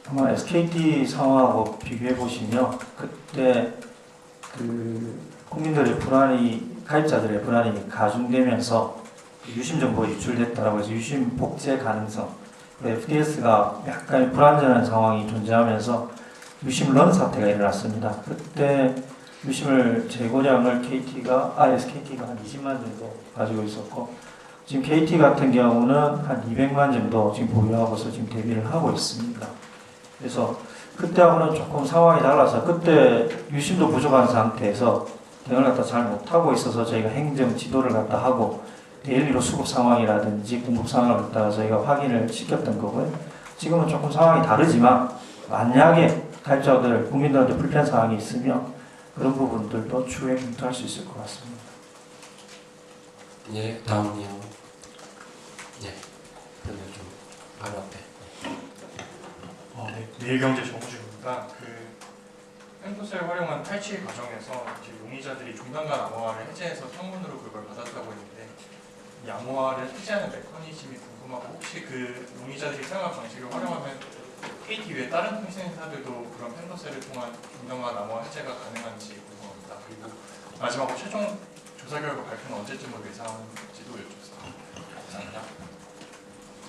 아마 SKT 상황하고 비교해 보시면 그때 국민들의 불안이 가입자들의 불안이 가중되면서 유심 정보가 유출됐다라고 해서 유심 복제 가능성 FDS가 약간 불안전한 상황이 존재하면서 유심 런 사태가 일어났습니다. 그때 유심을 재고량을 SKT가 한 20만 정도 가지고 있었고 지금 KT 같은 경우는 한 200만 정도 지금 보유하고서 지금 대비를 하고 있습니다. 그래서 그때하고는 조금 상황이 달라서 그때 유심도 부족한 상태에서 대응을 갖다 잘 못하고 있어서 저희가 행정 지도를 갖다 하고 데일리로 수급 상황이라든지 공급 상황을 갖다가 저희가 확인을 시켰던 거고요. 지금은 조금 상황이 다르지만 만약에 가입자들, 국민들한테 불편 사항이 있으면 그런 부분들도 추후에 검토할 수 있을 것 같습니다. 예, 다음이요. 예, 그러면 좀 바로 앞에. 네, 내일경제 정우주입니다. 펜토스를 활용한 탈취 과정에서 용의자들이 종단간 암호화를 해제해서 청문으로 그걸 받았다고 했는데 이 암호화를 해제하는 메커니즘이 궁금하고 혹시 그 용의자들이 사용한 방식을 활용하면 KT 외 다른 통신사들도 그런 펜토스를 통한 종단간 암호화 해제가 가능한지 궁금합니다. 그리고 마지막으로 최종 조사 결과 발표는 언제쯤으로 예상하는지도 여쭙습니다. 감사합니다.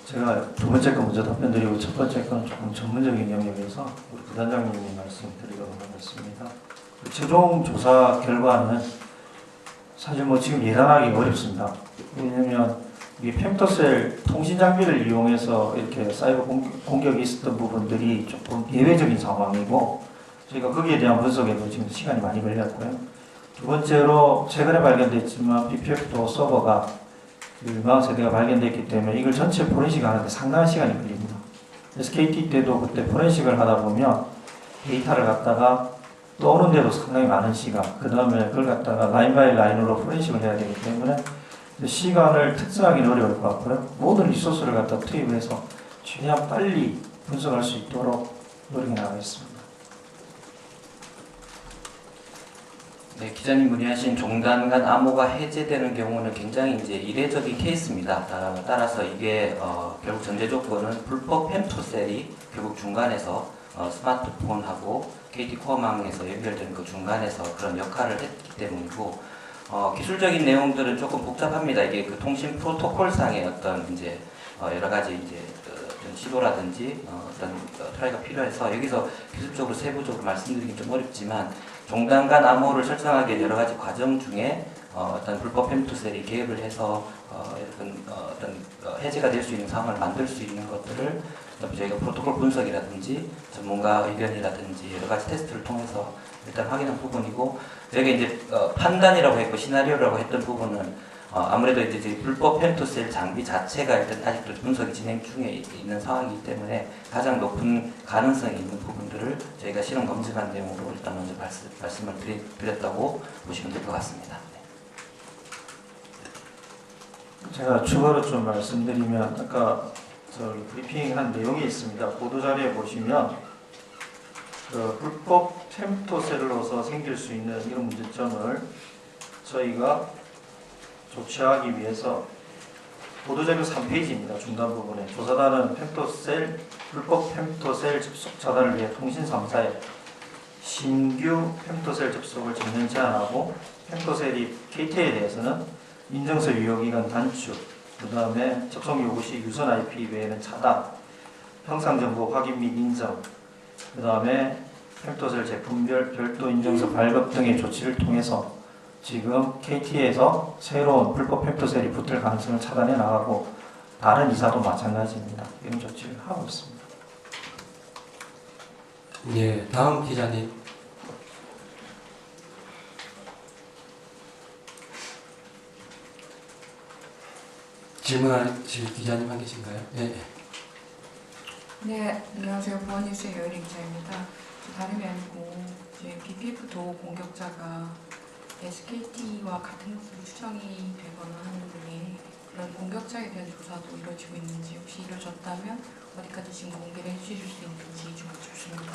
제가 두 번째 거 먼저 답변드리고 첫 번째 거는 조금 전문적인 영역에서 우리 부단장님이 말씀드리도록 하겠습니다. 최종 조사 결과는 사실 뭐 지금 예단하기 어렵습니다. 왜냐하면 이 펜토셀 통신 장비를 이용해서 이렇게 사이버 공격이 있었던 부분들이 조금 예외적인 상황이고 저희가 거기에 대한 분석에도 지금 시간이 많이 걸렸고요. 두 번째로 최근에 발견됐지만 BPF2 서버가 40세대가 발견됐기 때문에 이걸 전체 포렌식을 하는데 상당한 시간이 걸립니다. SKT 때도 그때 포렌식을 하다 보면 데이터를 갖다가 떠오는데도 상당히 많은 시간, 그 다음에 그걸 갖다가 라인 바이 라인으로 포렌식을 해야 되기 때문에 시간을 특정하기는 어려울 것 같고요. 모든 리소스를 갖다 투입해서 최대한 빨리 분석할 수 있도록 노력해 나가겠습니다. 네, 기자님 문의하신 종단 간 암호가 해제되는 경우는 굉장히 이제 이례적인 케이스입니다. 따라서 이게 결국 전제 조건은 불법 펜토셀이 결국 중간에서 스마트폰하고 KT 코어망에서 연결되는 그 중간에서 그런 역할을 했기 때문이고, 기술적인 내용들은 조금 복잡합니다. 이게 그 통신 프로토콜상의 어떤 이제 여러 가지 이제 어떤 시도라든지 어떤 트라이가 필요해서 여기서 기술적으로 세부적으로 말씀드리기 좀 어렵지만, 종단 간 암호를 설정하기 위한 여러 가지 과정 중에 어떤 불법 펜토셀이 개입을 해서 어떤 해제가 될 수 있는 상황을 만들 수 있는 것들을 저희가 프로토콜 분석이라든지 전문가 의견이라든지 여러 가지 테스트를 통해서 일단 확인한 부분이고, 저희가 이제 판단이라고 했고 시나리오라고 했던 부분은 아무래도 이제 불법 펜토셀 장비 자체가 일단 아직도 분석이 진행 중에 있는 상황이기 때문에 가장 높은 가능성이 있는 부분들을 저희가 실험 검증한 내용으로 일단 먼저 말씀을 드렸다고 보시면 될 것 같습니다. 제가 추가로 좀 말씀드리면, 아까 브리핑한 내용이 있습니다. 보도자료에 보시면 그 불법 펜토셀로서 생길 수 있는 이런 문제점을 저희가 조치하기 위해서 보도자료 3페이지입니다. 중간 부분에 조사단은 불법 펜토셀 접속 차단을 위해 통신 3사에 신규 펜토셀 접속을 전면 제한하고, 펜토셀이 KT에 대해서는 인증서 유효기간 단축, 그 다음에 접속 요구 시 유선 IP 외에는 차단, 형상정보 확인 및 인정, 그 다음에 펜토셀 제품별 별도 인증서 발급 등의 조치를 통해서 지금 KT에서 새로운 불법 펜토셀이 붙을 가능성을 차단해 나가고, 다른 이사도 마찬가지입니다. 이런 조치를 하고 있습니다. 예, 다음 기자님. 질문하실 기자님 한 계신가요? 네. 네, 안녕하세요. 보안뉴스의 여일이 기자입니다. 다름이 아니고 이제 BPF 도 공격자가 SKT와 같은 것으로 추정이 되거나 하는 등의 그런 공격자에 대한 조사도 이루어지고 있는지, 혹시 이루어졌다면 어디까지 지금 공개를 해주실 수 있는지 좀 여쭙습니다.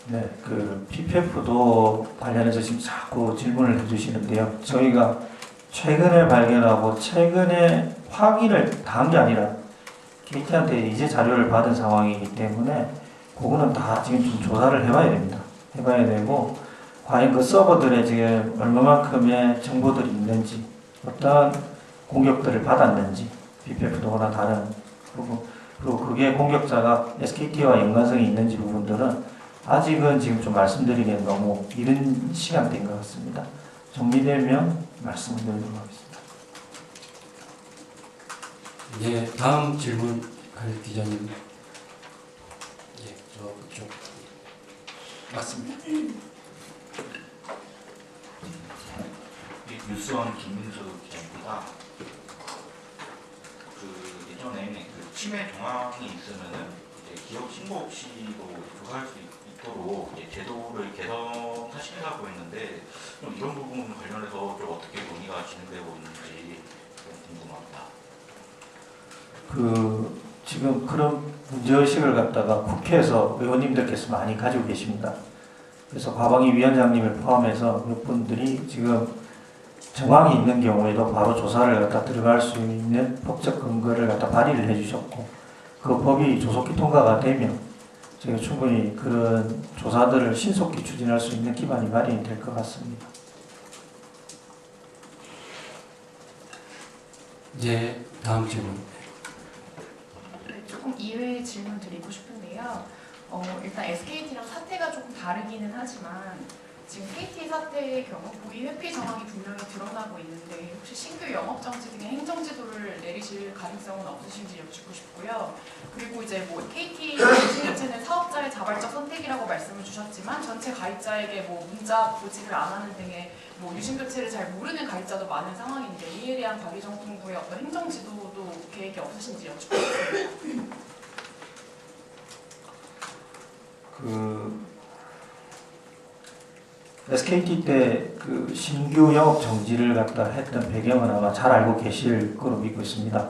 네, 그 PPF도 관련해서 지금 자꾸 질문을 해주시는데요. 저희가 최근에 발견하고 최근에 확인을 다 한 게 아니라 KT한테 이제 자료를 받은 상황이기 때문에 그거는 다 지금 좀 조사를 해봐야 됩니다. 해봐야 되고, 과연 그 서버들에 지금 얼마만큼의 정보들이 있는지, 어떤 공격들을 받았는지, BPF도나 다른 부분, 그리고 그게 공격자가 SKT와 연관성이 있는지 부분들은 아직은 지금 좀 말씀드리기엔 너무 이른 시간대인 것 같습니다. 정리되면 말씀을 드리도록 하겠습니다. 예, 다음 질문 할 기자님. 예, 그쪽 맞습니다. 뉴스원 김민수 기자입니다. 그 예전에 그 치매 정황이 있으면은 이제 기업 신고 없이도 조사할 수 있도록 이제 제도를 개선하시려고 했는데, 좀 이런 부분 관련해서 좀 어떻게 논의가 진행되고 있는지 좀 궁금합니다. 지금 그런 문제의식을 갖다가 국회에서 의원님들께서 많이 가지고 계십니다. 그래서 과방위 위원장님을 포함해서 몇 분들이 지금 정황이 있는 경우에도 바로 조사를 갖다 들어갈 수 있는 법적 근거를 갖다 발의를 해주셨고, 그 법이 조속히 통과가 되면 저희가 충분히 그런 조사들을 신속히 추진할 수 있는 기반이 마련이 될 것 같습니다. 예, 다음 질문. 조금 이외의 질문 드리고 싶은데요. 일단 SKT랑 사태가 조금 다르기는 하지만 지금 KT 사태의 경우 고의 회피 정황이 분명히 드러나고 있는데, 혹시 신규 영업정지 등의 행정지도를 내리실 가능성은 없으신지 여쭙고 싶고요. 그리고 이제 뭐 KT 유심교체는 사업자의 자발적 선택이라고 말씀을 주셨지만 전체 가입자에게 뭐 문자 보직을 안 하는 등의 뭐 유심교체를 잘 모르는 가입자도 많은 상황인데, 이에 대한 관리정통부의 어떤 행정지도도 계획이 없으신지 여쭙고 싶습니다. SKT 때 그 신규 영업 정지를 갖다 했던 배경은 아마 잘 알고 계실 거로 믿고 있습니다.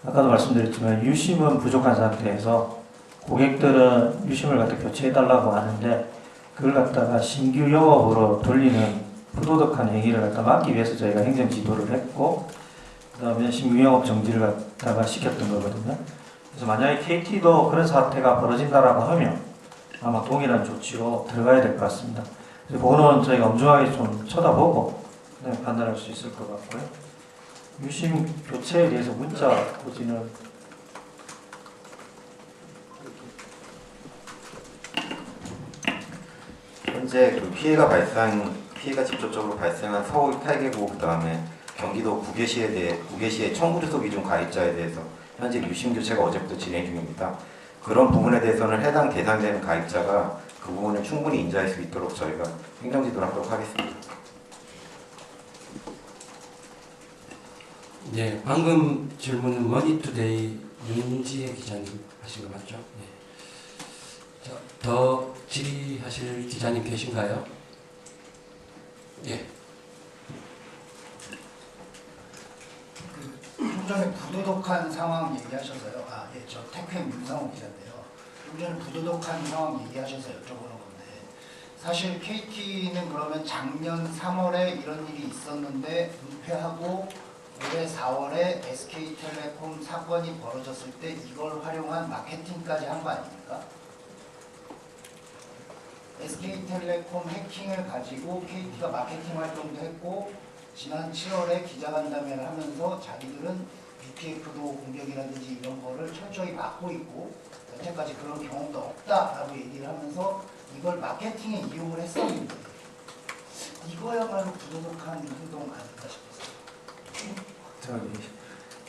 아까도 말씀드렸지만 유심은 부족한 상태에서 고객들은 유심을 갖다 교체해달라고 하는데, 그걸 갖다가 신규 영업으로 돌리는 부도덕한 행위를 갖다 막기 위해서 저희가 행정 지도를 했고, 그다음에 신규영업 정지를 갖다가 시켰던 거거든요. 그래서 만약에 KT도 그런 사태가 벌어진다라고 하면 아마 동일한 조치로 들어가야 될 것 같습니다. 그래서 그거는 저희가 엄중하게 좀 쳐다보고 그다음에 판단할 수 있을 것 같고요. 유심 교체에 대해서 문자 고지는 현재 그 피해가 직접적으로 발생한 서울 탈계고 그다음에 경기도 구계시의 청구주소 기준 가입자에 대해서 현재 유심 교체가 어제부터 진행 중입니다. 그런 부분에 대해서는 해당 대상되는 가입자가 그 부분을 충분히 인지할 수 있도록 저희가 행정지도를 하도록 하겠습니다. 네, 방금 질문은 머니투데이 윤지혜 기자님 하신 거 맞죠? 네. 자, 더 질의하실 기자님 계신가요? 예. 좀 전에 부도덕한 상황 얘기하셔서요. 저 테크의 윤상호 기자인데요. 좀 전에 부도덕한 상황 얘기하셔서 여쭤보는 건데, 사실 KT는 그러면 작년 3월에 이런 일이 있었는데 은폐하고 올해 4월에 SK텔레콤 사건이 벌어졌을 때 이걸 활용한 마케팅까지 한 거 아닙니까? SK텔레콤 해킹을 가지고 KT가 마케팅 활동도 했고, 지난 7월에 기자간담회를 하면서 자기들은 BPF도 공격이라든지 이런 거를 철저히 막고 있고 여태까지 그런 경험도 없다라고 얘기를 하면서 이걸 마케팅에 이용을 했었는데, 이거야말로 부도덕한 행동 아닐까 싶었어요.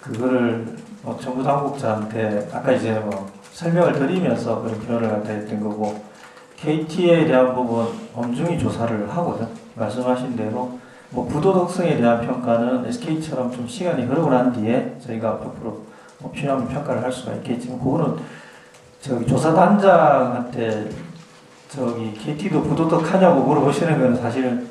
그거를 정부 당국자한테 아까 이제 설명을 드리면서 그런 표현을 갖다 했던 거고, KT에 대한 부분 엄중히 조사를 하거든. 말씀하신 대로 부도덕성에 대한 평가는 SK처럼 좀 시간이 흐르고 난 뒤에 저희가 앞으로 필요하면 평가를 할 수가 있겠지만, 그거는 조사단장한테 KT도 부도덕하냐고 물어보시는 건 사실은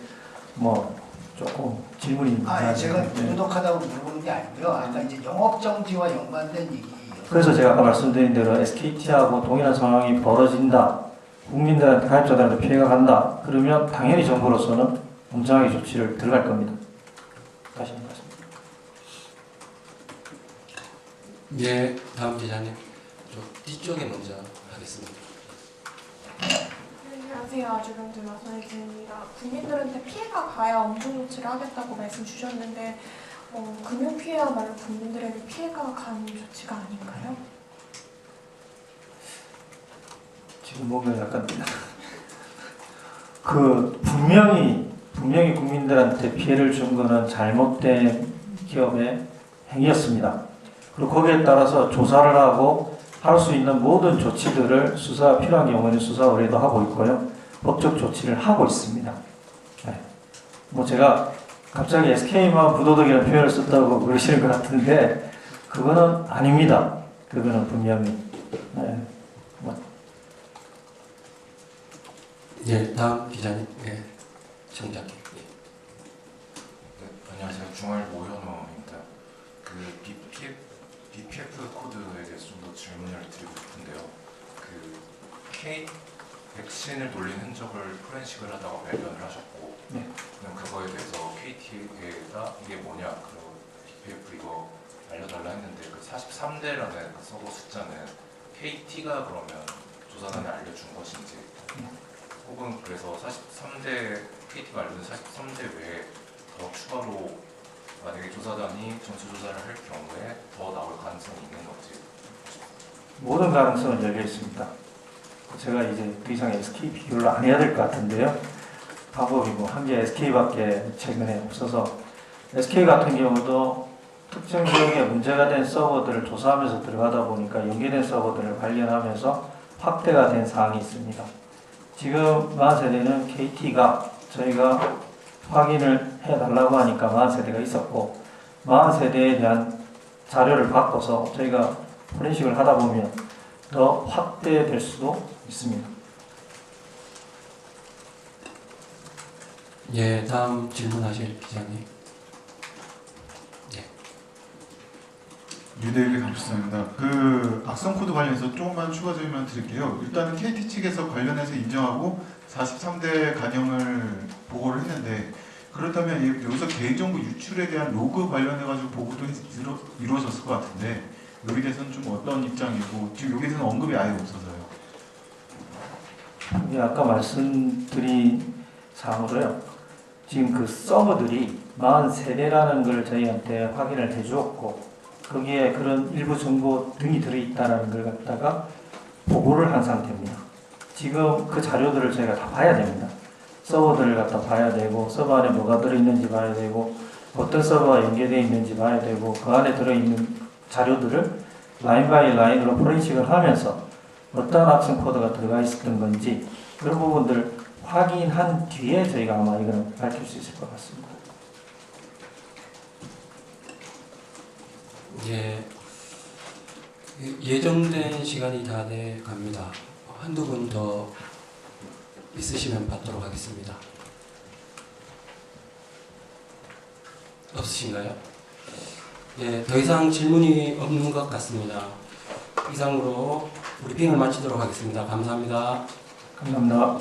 조금 질문이 제가 부도덕하다고 물어보는 게 아니고요. 아까 이제 영업정지와 연관된 얘기. 그래서 제가 아까 말씀드린 대로 SKT하고 동일한 상황이 벌어진다, 국민들한테 가입자들한테 피해가 간다, 그러면 당연히 정부로서는 엄정하게 조치를 들어갈 겁니다. 다시 말씀드립니다. 예, 다음 기자님. 저 뒤쪽에 먼저 하겠습니다. 안녕하세요. 아주경제 마선혜진입니다. 국민들한테 피해가 가야 엄중 조치를 하겠다고 말씀 주셨는데 금융 피해야말로 국민들에게 피해가 간 조치가 아닌가요? 지금 보면 약간 분명히 국민들한테 피해를 준 거는 잘못된 기업의 행위였습니다. 그리고 거기에 따라서 조사를 하고 할 수 있는 모든 조치들을 필요한 경우에는 수사 의뢰도 하고 있고요. 법적 조치를 하고 있습니다. 네. 제가 갑자기 SK만 부도덕이라는 표현을 썼다고 그러시는 것 같은데 그거는 아닙니다. 그거는 분명히. 네. 예, 다음 기자님. 예, 청자님. 네, 안녕하세요. 중앙일보 오현호입니다. BPF 코드에 대해서 좀 더 질문을 드리고 싶은데요. K 백신을 돌린 흔적을 포렌식을 하다가 발견을 하셨고, 네. 그럼 그거에 대해서 KT가 이게 뭐냐, 그리고 BPF 이거 알려달라 했는데 43대라는 서버 숫자는 KT가 그러면 조사단에 알려준 것인지, 혹은 그래서 43대 KT가 알려준 43대 외에 더 추가로 만약에 조사단이 전수조사를 할 경우에 더 나올 가능성이 있는 건지. 모든 가능성은 열려 있습니다. 제가 이제 그 이상 SK 비교를 안 해야 될 것 같은데요. 방법이 한 개 SK밖에 최근에 없어서, SK 같은 경우도 특정 지역에 문제가 된 서버들을 조사하면서 들어가다 보니까 연계된 서버들을 발견하면서 확대가 된 사항이 있습니다. 지금 만세대는 KT가 저희가 확인을 해달라고 하니까 만세대가 있었고, 만세대에 대한 자료를 바꿔서 저희가 포렌식을 하다 보면 더 확대될 수도 있습니다. 예, 다음 질문하실 기자님. 뉴데일리 감수사입니다. 악성 코드 관련해서 조금만 추가 질문 드릴게요. 일단은 KT 측에서 관련해서 인정하고 43대 간영을 보고를 했는데 그렇다면 여기서 개인정보 유출에 대한 로그 관련해가지고 보고도 이루어졌을 것 같은데 여기에 대해서는 좀 어떤 입장이고 지금 여기에 대해서는 언급이 아예 없어서요. 이게 아까 말씀드린 사항으로요. 지금 그 서버들이 43대라는 걸 저희한테 확인을 해주었고 거기에 그런 일부 정보 등이 들어있다는 걸 갖다가 보고를 한 상태입니다. 지금 그 자료들을 저희가 다 봐야 됩니다. 서버들을 갖다 봐야 되고 서버 안에 뭐가 들어있는지 봐야 되고 어떤 서버가 연계되어 있는지 봐야 되고 그 안에 들어있는 자료들을 라인 바이 라인으로 포렌식을 하면서 어떤 악성 코드가 들어가 있었던 건지 그런 부분들 확인한 뒤에 저희가 아마 이거는 밝힐 수 있을 것 같습니다. 예, 예정된 시간이 다 돼 갑니다. 한두 분 더 있으시면 받도록 하겠습니다. 없으신가요? 예, 더 이상 질문이 없는 것 같습니다. 이상으로 브리핑을 마치도록 하겠습니다. 감사합니다. 감사합니다.